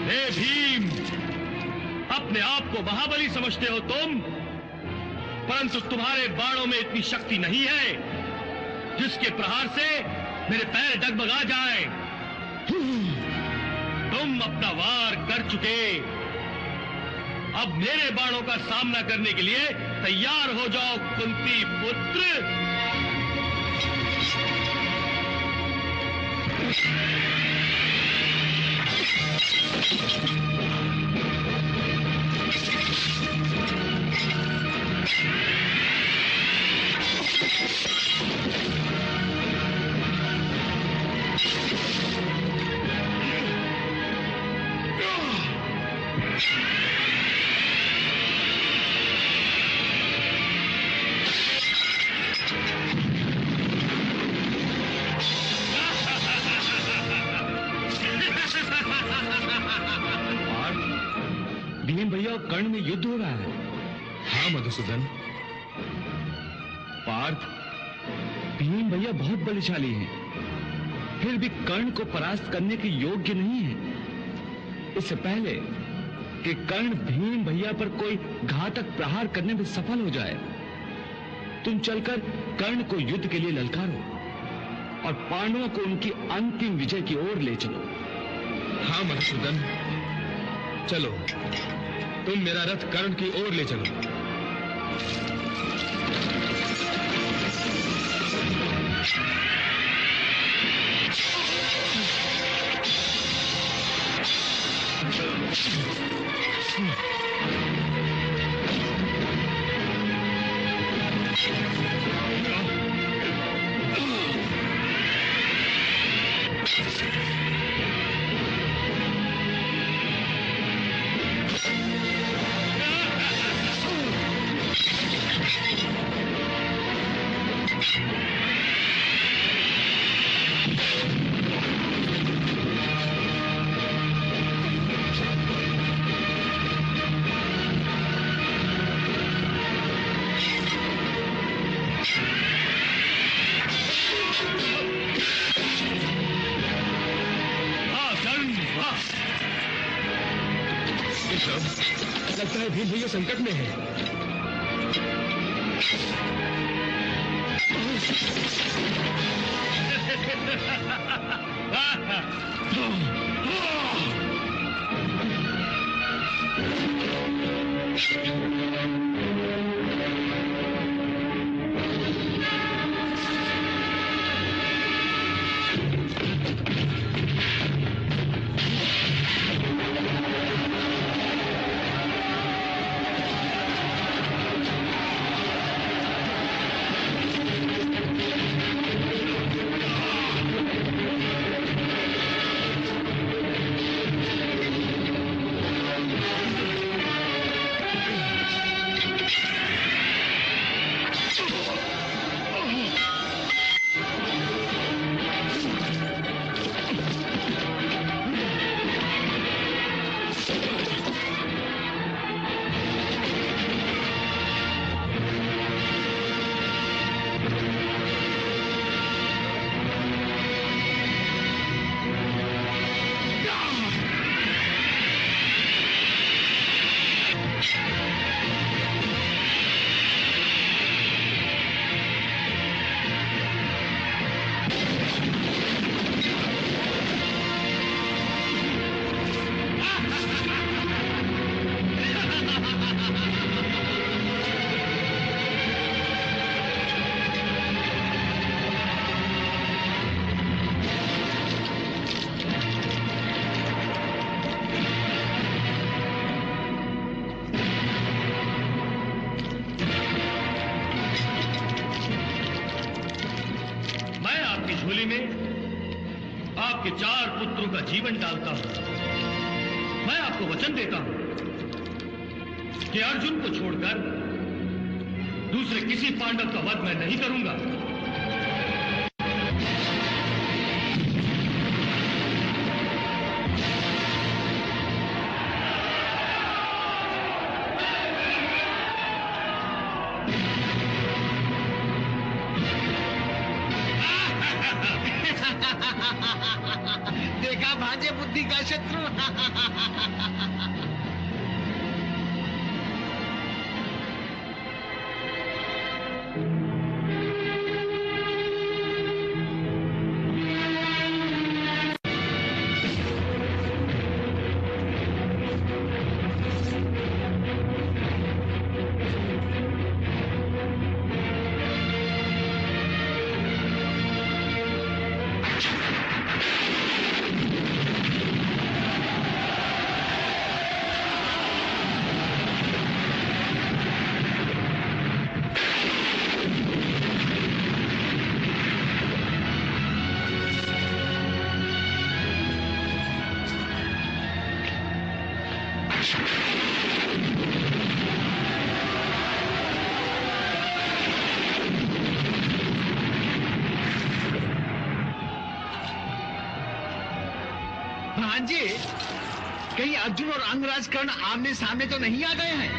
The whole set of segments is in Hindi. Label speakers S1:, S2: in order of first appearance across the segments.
S1: हे भीम, अपने आप को महाबली समझते हो तुम, परंतु तुम्हारे बाणों में इतनी शक्ति नहीं है जिसके प्रहार से मेरे पैर डगमगा जाए। तुम अपना वार कर चुके, अब मेरे बाणों का सामना करने के लिए तैयार हो जाओ कुंती पुत्र।
S2: भीम भैया और कर्ण में युद्ध हो रहा है।
S3: हाँ मधुसूदन।
S2: पार्थ, भीम भैया बहुत बलशाली हैं, फिर भी कर्ण को परास्त करने के योग्य नहीं है। इससे पहले कि कर्ण भीम भैया पर कोई घातक प्रहार करने में सफल हो जाए, तुम चलकर कर्ण को युद्ध के लिए ललकारो और पांडवों को उनकी अंतिम विजय की ओर ले चलो।
S3: हाँ मधुसूदन, चलो, तुम मेरा रथ कर्ण की ओर ले चलो। लगता है भीम भैया संकट में है।
S1: आपके 4 पुत्रों का जीवन डालता हूं। मैं आपको वचन देता हूं कि अर्जुन को छोड़कर दूसरे किसी पांडव का वध मैं नहीं करूंगा।
S4: देखा भांजे बुद्धि का शत्रु। भांजे, कहीं अर्जुन और अंगराज कर्ण आमने सामने तो नहीं आ गए हैं?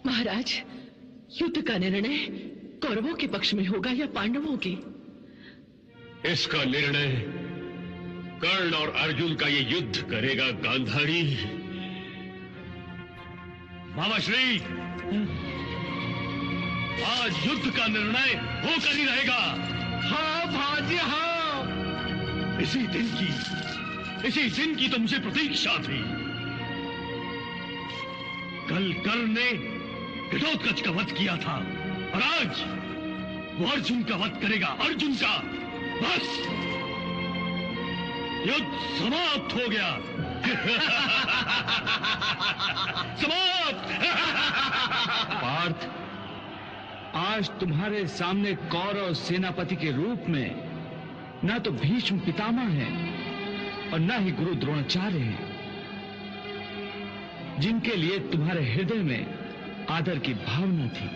S5: महाराज, युद्ध का निर्णय कौरवों के पक्ष में होगा या पांडवों के?
S1: इसका निर्णय कर्ण और अर्जुन का ये युद्ध करेगा गांधारी। मामाश्री, आज युद्ध का निर्णय होकर ही रहेगा।
S4: हाँ भांजे हाँ।
S1: इसी दिन की तो मुझे प्रतीक्षा थी। कल कर्ण ने घटोत्कच का वध किया था और आज वो अर्जुन का वध करेगा, अर्जुन का। बस युद्ध समाप्त हो गया। समाप्त।
S2: पार्थ, आज तुम्हारे सामने कौरव सेनापति के रूप में न तो भीष्म पितामह है और न ही गुरु द्रोणाचार्य हैं, जिनके लिए तुम्हारे हृदय में आदर की भावना थी।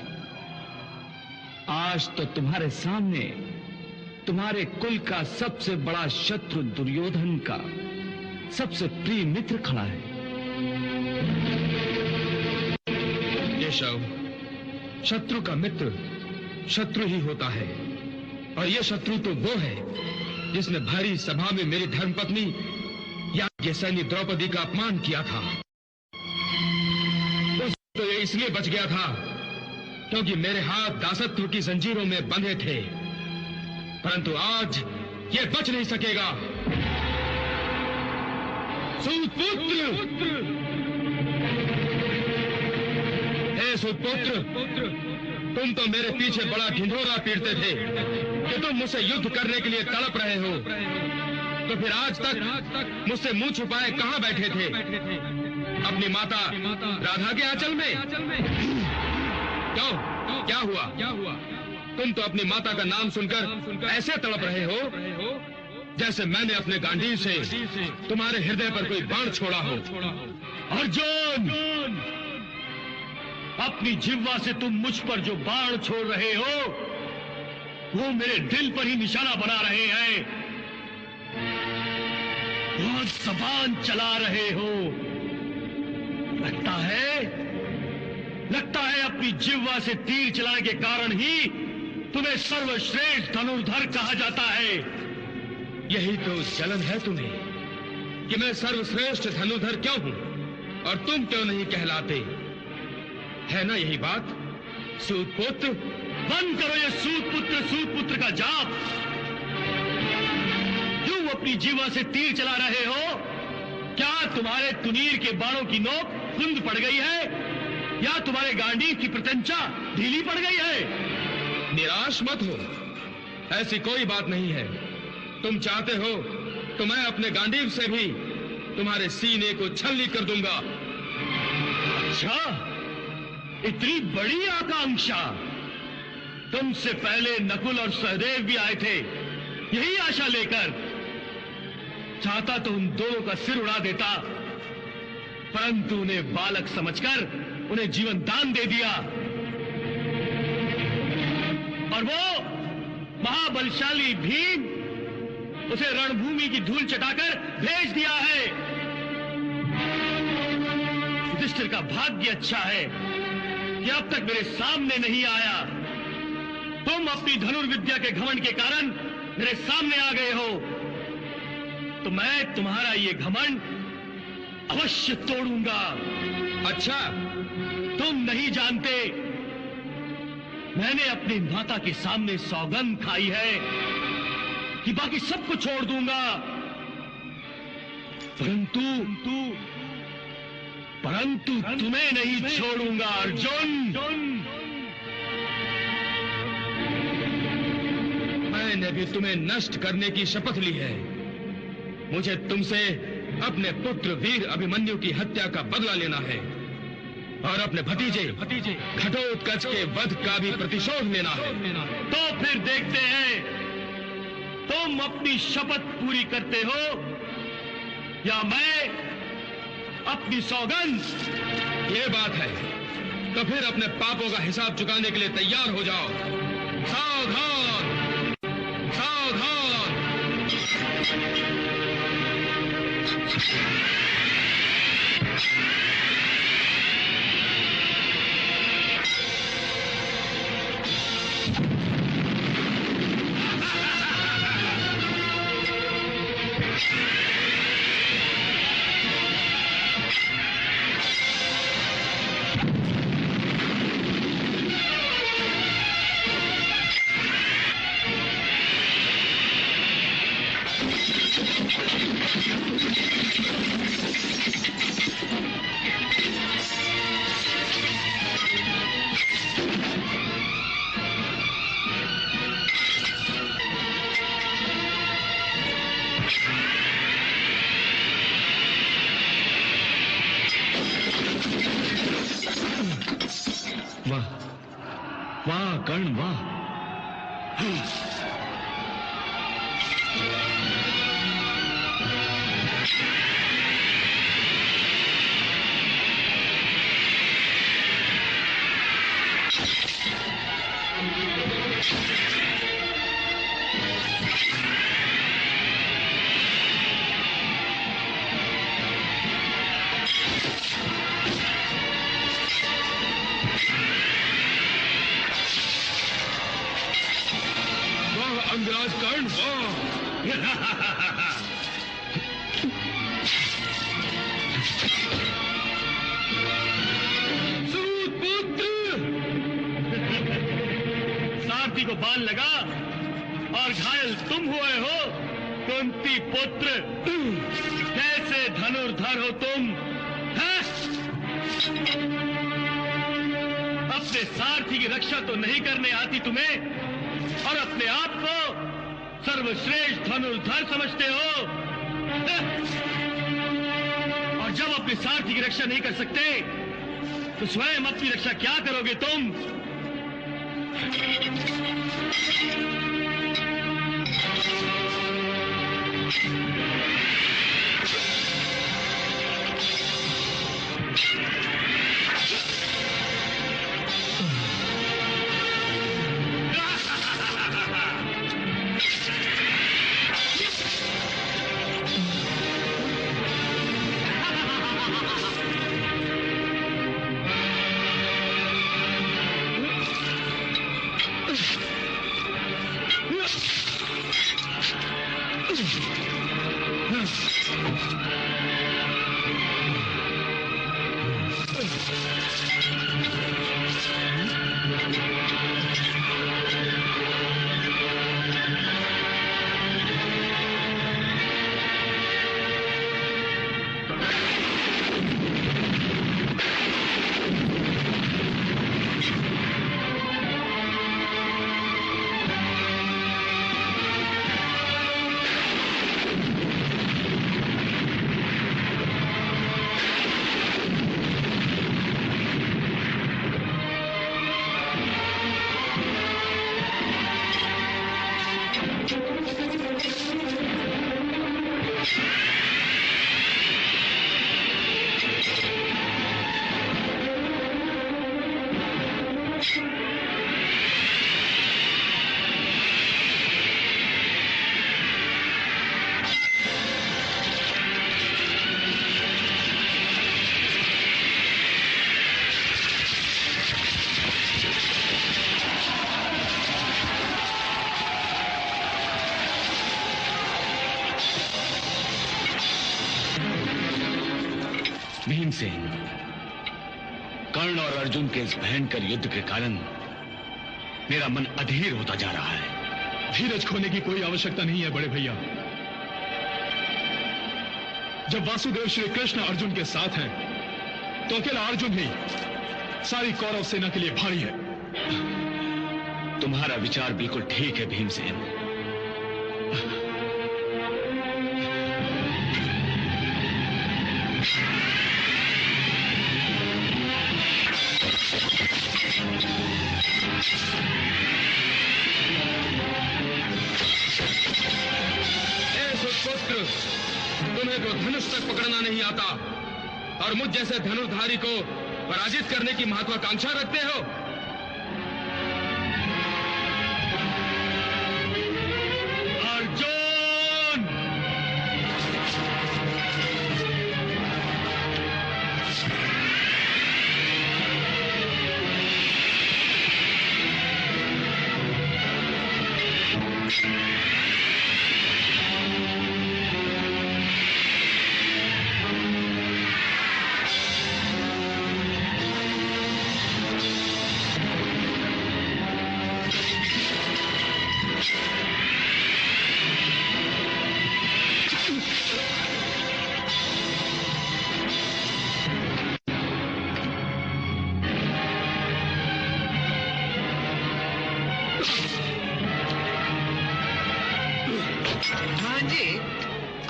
S2: आज तो तुम्हारे सामने तुम्हारे कुल का सबसे बड़ा शत्रु दुर्योधन का सबसे प्रिय मित्र खड़ा है।
S3: केशव, शत्रु का मित्र शत्रु ही होता है, और यह शत्रु तो वो है जिसने भारी सभा में मेरी धर्मपत्नी याज्ञसेनी द्रौपदी का अपमान किया था। तो ये इसलिए बच गया था क्योंकि मेरे हाथ दासत्व की जंजीरों में बंधे थे, परंतु आज ये बच नहीं सकेगा। सूतपुत्र, हे सूतपुत्र, तुम तो मेरे पीछे बड़ा ढिंढोरा पीटते थे कि तुम मुझसे युद्ध करने के लिए तड़प रहे हो, तो फिर आज तक मुझसे मुंह छुपाए कहां बैठे थे? अपनी माता राधा के आंचल में? क्यों, क्या हुआ? तुम तो अपनी माता का नाम सुनकर ऐसे तड़प रहे हो जैसे मैंने अपने गांडीव से तुम्हारे हृदय पर कोई बाण छोड़ा हो।
S1: अर्जुन, अपनी जिह्वा से तुम मुझ पर जो बाण छोड़ रहे हो वो मेरे दिल पर ही निशाना बना रहे हैं। बहुत जबान चला रहे हो। लगता है अपनी जिह्वा से तीर चलाने के कारण ही तुम्हें सर्वश्रेष्ठ धनुर्धर कहा जाता है।
S3: यही तो जलन है तुम्हें कि मैं सर्वश्रेष्ठ धनुर्धर क्यों हूं और तुम क्यों नहीं कहलाते, है ना यही बात? सूतपुत्र,
S1: बंद करो ये सूतपुत्र का जाप। क्यों अपनी जीवा से तीर चला रहे हो? क्या तुम्हारे तुनीर के बाणों की नोक कुंद पड़ गई है या तुम्हारे गांडीव की प्रत्यंचा ढीली पड़ गई है?
S3: निराश मत हो, ऐसी कोई बात नहीं है। तुम चाहते हो तो मैं अपने गांडीव से भी तुम्हारे सीने को छलनी कर दूंगा।
S1: अच्छा, इतनी बड़ी आकांक्षा? तुमसे पहले नकुल और सहदेव भी आए थे यही आशा लेकर। चाहता तो उन दोनों का सिर उड़ा देता, परंतु उन्हें बालक समझकर उन्हें जीवन दान दे दिया। और वो महाबलशाली भीम, उसे रणभूमि की धूल चटाकर भेज दिया है। युधिष्ठिर का भाग्य अच्छा है कि अब तक मेरे सामने नहीं आया। तुम अपनी धनुर्विद्या के घमंड के कारण मेरे सामने आ गए हो, तो मैं तुम्हारा ये घमंड अवश्य तोड़ूंगा।
S3: अच्छा,
S1: तुम नहीं जानते, मैंने अपनी माता के सामने सौगंध खाई है कि बाकी सबको छोड़ दूंगा, परंतु तुम्हें नहीं छोड़ूंगा अर्जुन।
S3: मैंने भी तुम्हें नष्ट करने की शपथ ली है। मुझे तुमसे अपने पुत्र वीर अभिमन्यु की हत्या का बदला लेना है और अपने भतीजे घटोत्कच के वध का भी प्रतिशोध लेना है।
S1: तो फिर देखते हैं तुम अपनी शपथ पूरी करते हो या मैं अपनी सौगंध।
S3: ये बात है, तो फिर अपने पापों का हिसाब चुकाने के लिए तैयार हो जाओ। सावधान, सावधान।
S2: वाह वाह कर्ण वाह।
S3: अंगराज कर्ण,
S1: सूतपुत्र। सारथी को बाल लगा और घायल तुम हुए हो। कुंती पुत्र, कैसे धनुर्धर हो तुम, हैं? अपने सारथी की रक्षा तो नहीं करने आती तुम्हें और अपने आप को सर्वश्रेष्ठ धनुर्धर समझते हो। और जब अपने सारथी की रक्षा नहीं कर सकते तो स्वयं अपनी रक्षा क्या करोगे तुम?
S2: भीमसेन, कर्ण और अर्जुन के इस भयंकर युद्ध के कारण मेरा मन अधीर होता जा रहा है।
S1: धीरज खोने की कोई आवश्यकता नहीं है बड़े भैया। जब वासुदेव श्री कृष्ण अर्जुन के साथ हैं, तो अकेला अर्जुन ही सारी कौरव सेना के लिए भारी है।
S2: तुम्हारा विचार बिल्कुल ठीक है भीमसेन।
S3: सुपुत्र, तुम्हें तो धनुष तक पकड़ना नहीं आता और मुझ जैसे धनुर्धारी को पराजित करने की महत्वाकांक्षा रखते हो।
S1: अर्जुन!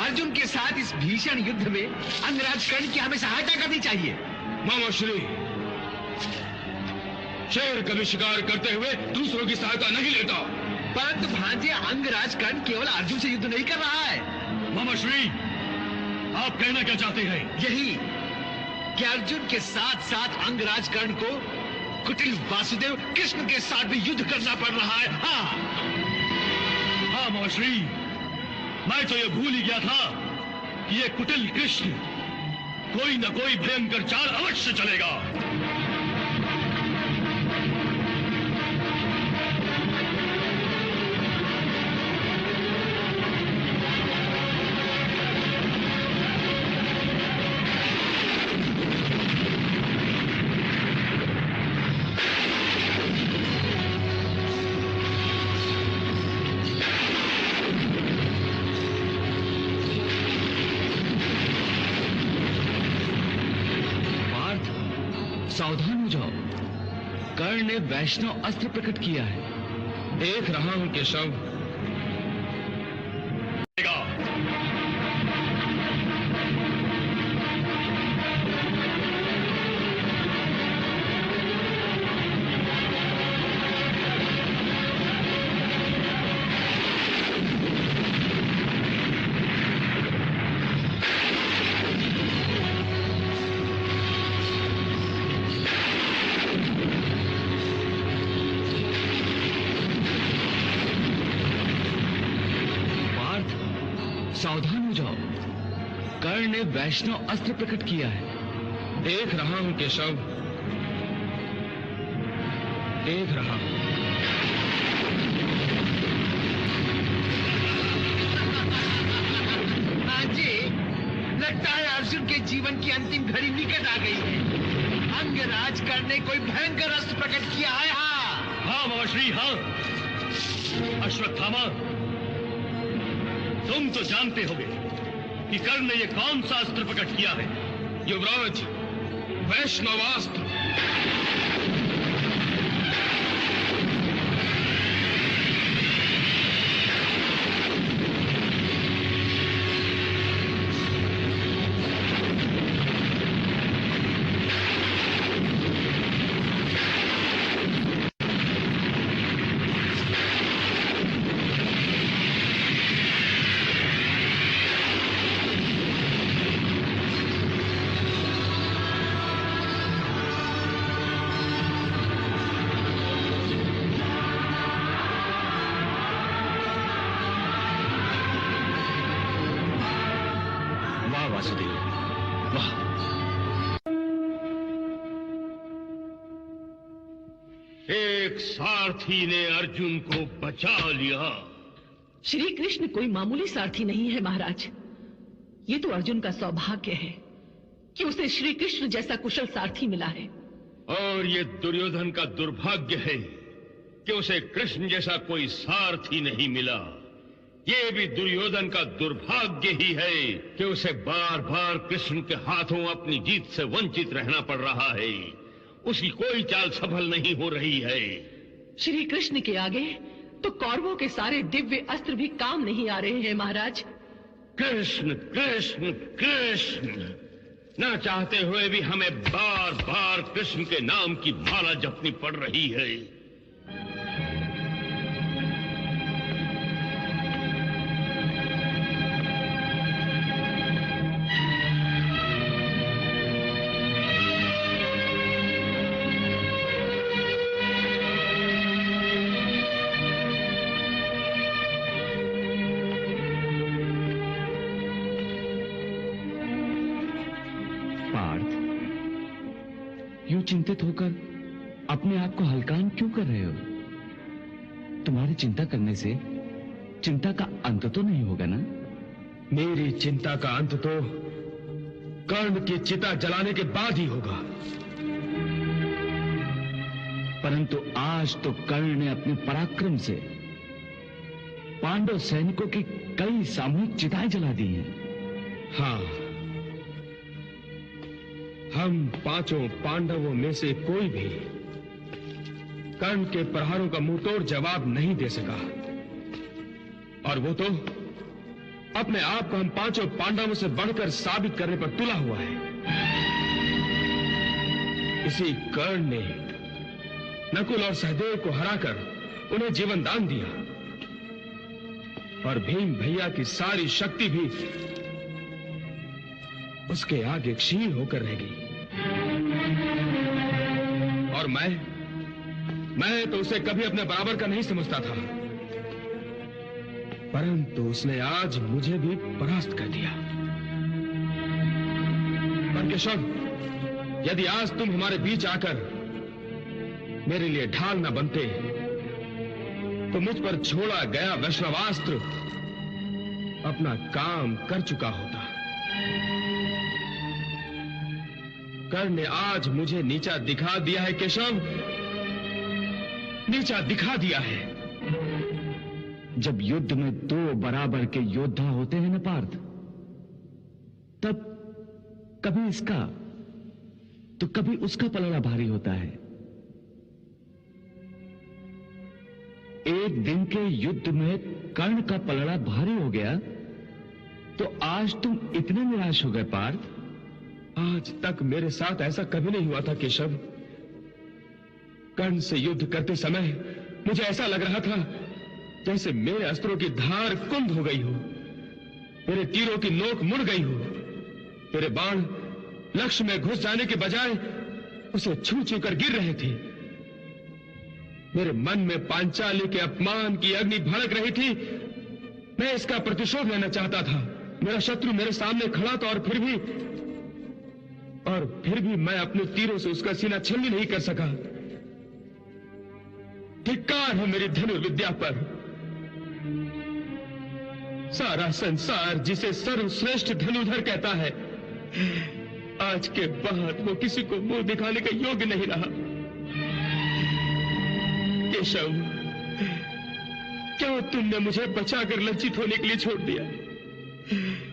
S4: अर्जुन के साथ इस भीषण युद्ध में अंगराज कर्ण की हमें सहायता करनी चाहिए।
S3: मामा श्री, शेर कभी शिकार करते हुए दूसरों की सहायता नहीं लेता।
S4: परंतु भांजे, अंगराज कर्ण केवल अर्जुन से युद्ध नहीं कर रहा है।
S1: मामा श्री, आप कहना क्या चाहते हैं?
S4: यही कि अर्जुन के साथ साथ अंगराज कर्ण को कुटिल वासुदेव कृष्ण के साथ भी युद्ध करना पड़ रहा है।
S1: हाँ मामा श्री, मैं तो ये भूल ही गया था कि ये कुटिल कृष्ण कोई न कोई भयंकर चाल अवश्य चलेगा।
S2: सावधान हो जाओ, कर्ण ने वैष्णव अस्त्र प्रकट किया है।
S3: देख रहा हूं केशव।
S2: सावधान हो जाओ, कर्ण ने वैष्णव अस्त्र प्रकट किया है।
S3: देख रहा हूं केशव, देख रहा हूं।
S4: जी, लगता है अर्जुन के जीवन की अंतिम घड़ी निकट आ गई है। अंगराज कर्ण ने कोई भयंकर अस्त्र प्रकट किया है।
S1: हाँ महाश्री, हाँ। अश्वत्थामा, तुम तो जानते होगे कि कर्ण ने ये कौन सा अस्त्र प्रकट किया है।
S3: युवराज, वैष्णवास्त्र।
S1: सारथी ने अर्जुन को बचा लिया।
S5: श्री कृष्ण कोई मामूली सारथी नहीं है महाराज। ये तो अर्जुन का सौभाग्य है कि उसे श्री कृष्ण जैसा कुशल सारथी मिला है।
S1: और ये दुर्योधन का दुर्भाग्य है कि उसे कृष्ण जैसा कोई सारथी नहीं मिला। ये भी दुर्योधन का दुर्भाग्य ही है कि उसे बार बार कृष्ण के हाथों अपनी जीत से वंचित रहना पड़ रहा है। उसकी कोई चाल सफल नहीं हो रही है।
S5: श्री कृष्ण के आगे तो कौरवों के सारे दिव्य अस्त्र भी काम नहीं आ रहे हैं महाराज।
S1: कृष्ण कृष्ण कृष्ण, न चाहते हुए भी हमें बार बार कृष्ण के नाम की माला जपनी पड़ रही है।
S2: चिंतित होकर अपने आप को हल्कान क्यों कर रहे हो? तुम्हारी चिंता करने से चिंता का अंत तो नहीं होगा ना?
S3: मेरी चिंता का अंत तो कर्ण की चिता जलाने के बाद ही होगा।
S2: परंतु आज तो कर्ण ने अपने पराक्रम से पांडव सैनिकों की कई सामूहिक चिताएं जला दी हैं।
S3: हाँ, हम पांचों पांडवों में से कोई भी कर्ण के प्रहारों का मुंहतोड़ जवाब नहीं दे सका, और वो तो अपने आप को हम पांचों पांडवों से बढ़कर साबित करने पर तुला हुआ है। इसी कर्ण ने नकुल और सहदेव को हराकर उन्हें जीवन दान दिया, और भीम भैया की सारी शक्ति भी उसके आगे क्षीण होकर रह गई। और मैं तो उसे कभी अपने बराबर का नहीं समझता था, परंतु उसने आज मुझे भी परास्त कर दिया। पर केशव, यदि आज तुम हमारे बीच आकर मेरे लिए ढाल न बनते तो मुझ पर छोड़ा गया वैष्णवास्त्र अपना काम कर चुका होता। कर्ण ने आज मुझे नीचा दिखा दिया है केशव, नीचा दिखा दिया है।
S2: जब युद्ध में दो बराबर के योद्धा होते हैं न पार्थ, तब कभी इसका तो कभी उसका पलड़ा भारी होता है। एक दिन के युद्ध में कर्ण का पलड़ा भारी हो गया तो आज तुम इतने निराश हो गए पार्थ?
S3: आज तक मेरे साथ ऐसा कभी नहीं हुआ था केशव। कर्ण से युद्ध करते समय मुझे ऐसा लग रहा था जैसे मेरे अस्त्रों की धार कुंद हो गई हो, मेरे तीरों की नोक मुड़ गई हो, मेरे बाण लक्ष्य में घुस जाने के बजाय उसे छू छू कर गिर रहे थे। मेरे मन में पांचाली के अपमान की अग्नि भड़क रही थी। मैं इसका प्रतिशोध लेना चाहता था। मेरा शत्रु मेरे सामने खड़ा था, और फिर भी मैं अपने तीरों से उसका सीना छलनी नहीं कर सका। धिक्कार है मेरी धनुर्विद्या पर। सारा संसार जिसे सर्वश्रेष्ठ धनुधर कहता है, आज के बाद वो किसी को मुंह दिखाने का योग्य नहीं रहा। केशव, क्या तुमने मुझे बचाकर लज्जित होने के लिए छोड़ दिया?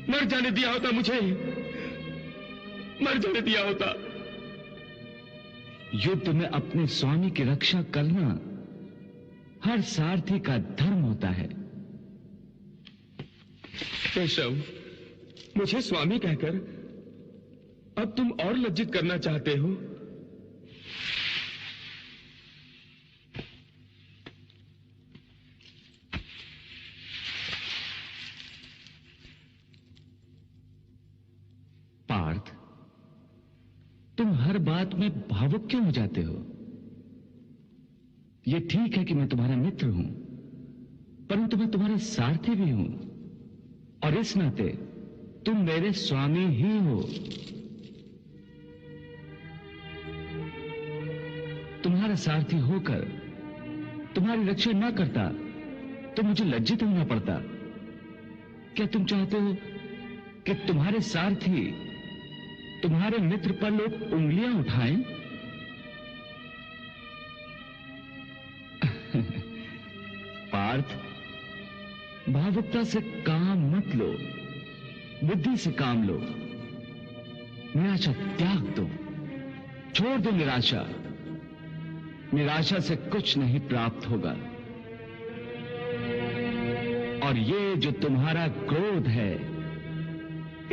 S3: मर जाने दिया होता, मुझे मर जाने दिया होता।
S2: युद्ध में अपने स्वामी की रक्षा करना हर सारथी का धर्म होता है।
S3: केशव, मुझे स्वामी कहकर अब तुम और लज्जित करना चाहते हो?
S2: पार्थ, तुम हर बात में भावुक क्यों हो जाते हो? यह ठीक है कि मैं तुम्हारा मित्र हूं, परंतु मैं तुम्हारा सारथी भी हूं, और इस नाते तुम मेरे स्वामी ही हो। तुम्हारा सारथी होकर तुम्हारी रक्षा न करता तो मुझे लज्जित होना पड़ता। क्या तुम चाहते हो कि तुम्हारे सारथी तुम्हारे मित्र पर लोग उंगलियां उठाएं? पार्थ, भावुकता से काम मत लो, बुद्धि से काम लो। निराशा त्याग दो, छोड़ दो निराशा। निराशा से कुछ नहीं प्राप्त होगा। और ये जो तुम्हारा क्रोध है,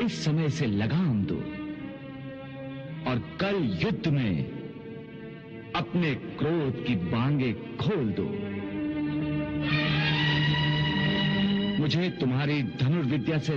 S2: इस समय से लगाम दो और कल युद्ध में अपने क्रोध की बांगे खोल दो। मुझे तुम्हारी धनुर्विद्या से